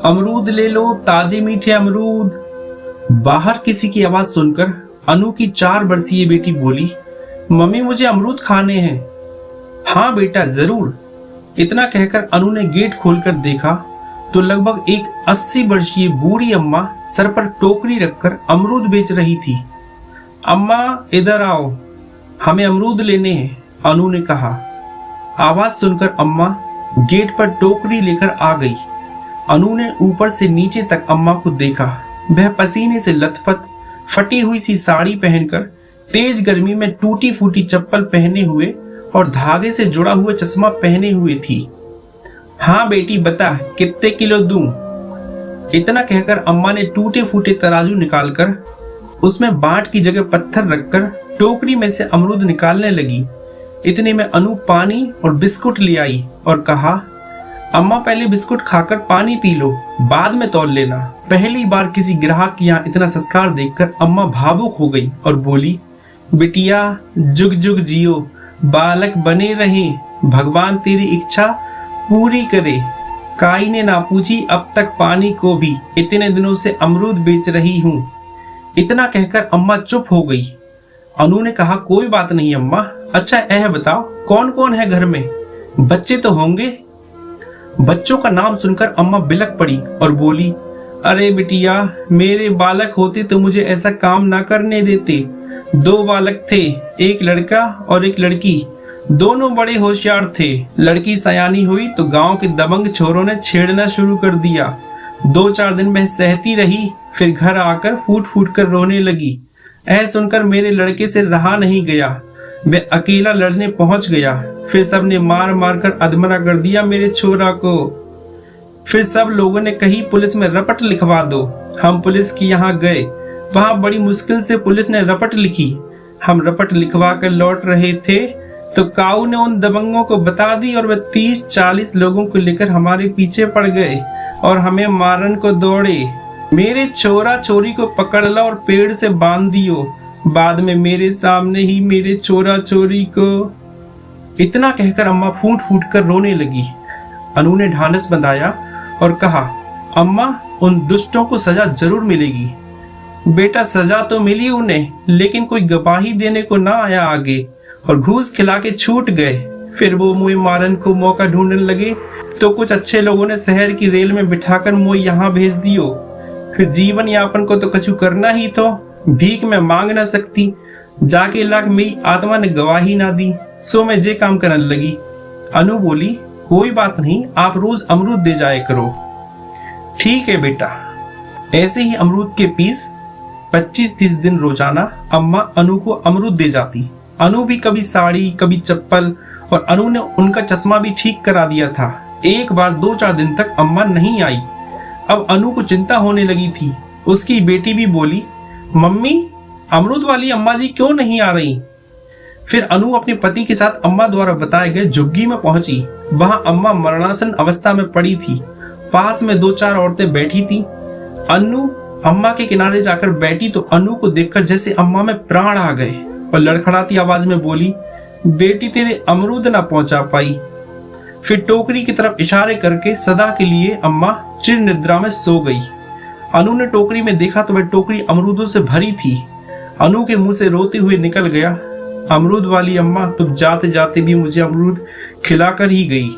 अमरूद ले लो, ताजे मीठे अमरूद। बाहर किसी की आवाज सुनकर अनु की 4 वर्षीय बेटी बोली, मम्मी मुझे अमरूद खाने हैं। हाँ बेटा जरूर। इतना कहकर अनु ने गेट खोलकर देखा तो लगभग एक 80 वर्षीय बूढ़ी अम्मा सर पर टोकरी रखकर अमरूद बेच रही थी। अम्मा इधर आओ, हमें अमरूद लेने हैं, अनु ने कहा। आवाज सुनकर अम्मा गेट पर टोकरी लेकर आ गई। अनु ने ऊपर से नीचे तक अम्मा को देखा। वह पसीने से लथपथ, फटी हुई सी साड़ी पहनकर, तेज गर्मी में टूटी फूटी चप्पल पहने हुए और धागे से जुड़ा हुआ चश्मा पहने हुए थी। हाँ बेटी बता, कितने किलो दूं? इतना कहकर अम्मा ने टूटे फूटे तराजू निकालकर उसमें बाट की जगह पत्थर रखकर टोकरी में से अमरूद निकालने लगी। इतने में अनु पानी और बिस्कुट ले आई और कहा, अम्मा पहले बिस्कुट खाकर पानी पी लो, बाद में तौल लेना। पहली बार किसी ग्राहक के यहाँ इतना सत्कार देखकर अम्मा भावुक हो गई और बोली, बिटिया जुग जुग जियो, बालक बने रहे, भगवान तेरी इच्छा पूरी करे। काई ने ना पूछी अब तक पानी को भी, इतने दिनों से अमरूद बेच रही हूँ। इतना कहकर अम्मा चुप हो गई। अनु ने कहा, कोई बात नहीं अम्मा। अच्छा यह बताओ कौन कौन है घर में? बच्चे तो होंगे? बच्चों का नाम सुनकर अम्मा बिलक पड़ी और बोली, अरे बिटिया, मेरे बालक होते तो मुझे ऐसा काम ना करने देते। 2 बालक थे, एक लड़का और एक लड़की। दोनों बड़े होशियार थे। लड़की सयानी हुई तो गांव के दबंग छोरों ने छेड़ना शुरू कर दिया। 2-4 दिन वह सहती रही, फिर घर आकर फूट फूट कर रोने लगी। ऐ सुनकर मेरे लड़के से रहा नहीं गया, वह अकेला लड़ने पहुंच गया। फिर सबने मार मार कर अधमरा कर दिया मेरे छोरा को। फिर सब लोगों ने कही पुलिस में रपट लिखवा दो। हम पुलिस के यहाँ गए, वहां बड़ी मुश्किल से पुलिस ने रपट लिखी। हम रपट लिखवा कर लौट रहे थे तो काऊ ने उन दबंगों को बता दी और वे 30-40 लोगों को लेकर हमारे पीछे पड़ गए और हमें मारन को दौड़े। मेरे छोरा छोरी को पकड़ लो और पेड़ से बांध दियो। बाद में मेरे सामने ही मेरे छोरा छोरी को। इतना कहकर अम्मा फूट फूट कर रोने लगी। अनु ने ढांढस बंधाया और कहा, अम्मा उन दुष्टों को सजा जरूर मिलेगी। बेटा सजा तो मिली उन्हें, लेकिन कोई गवाही देने को ना आया आगे और घूस खिला के छूट गए। फिर वो मुझे मारन को मौका ढूंढने लगे तो कुछ अच्छे लोगों ने शहर की रेल में बिठाकर मुझे यहाँ भेज दियो। फिर जीवन यापन को तो कछु करना ही तो, भीख में मांग ना सकती। जाके लाख मेरी आत्मा ने गवाही ना दी, सो मैं जे काम करने लगी। अनु बोली, कोई बात नहीं, आप रोज अमरूद दे जाए करो। ठीक है बेटा। ऐसे ही अमरूद के पीस 25-30 दिन रोजाना अम्मा अनु को अमरूद दे जाती। अनु भी कभी साड़ी कभी चप्पल, और अनु ने उनका चश्मा भी ठीक करा दिया था। एक बार 2-4 दिन तक अम्मा नहीं आई। अब अनु को चिंता होने लगी थी। उसकी बेटी भी बोली, मम्मी अमरूद वाली अम्मा जी क्यों नहीं आ रही? फिर अनु अपने पति के साथ अम्मा द्वारा बताए गए झुग्गी में पहुंची। वहां अम्मा मरणासन अवस्था में पड़ी थी। पास में 2-4 औरतें बैठी थी। अनु अम्मा के किनारे जाकर बैठी तो अनु को देखकर जैसे अम्मा में प्राण आ गए और लड़खड़ाती आवाज में बोली, बेटी तेरे अमरूद ना पहुंचा पाई। फिर टोकरी की तरफ इशारे करके सदा के लिए अम्मा चिर निद्रा में सो गई। अनु ने टोकरी में देखा तो वह टोकरी अमरूदों से भरी थी। अनु के मुंह से रोते हुए निकल गया, अमरूद वाली अम्मा तुम जाते जाते भी मुझे अमरूद खिलाकर ही गई।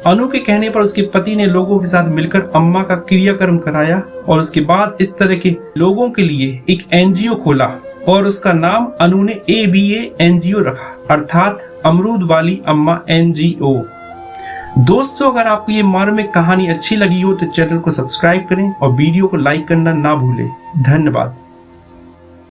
अनु के कहने पर उसके पति ने लोगों के साथ मिलकर अम्मा का क्रियाकर्म कराया और उसके बाद इस तरह के लोगों के लिए एक एनजीओ खोला और उसका नाम अनु ने ABA एनजीओ रखा, अर्थात अमरूद वाली अम्मा NGO। दोस्तों अगर आपको ये मार्मिक कहानी अच्छी लगी हो तो चैनल को सब्सक्राइब करें और वीडियो को लाइक करना ना भूलें। धन्यवाद।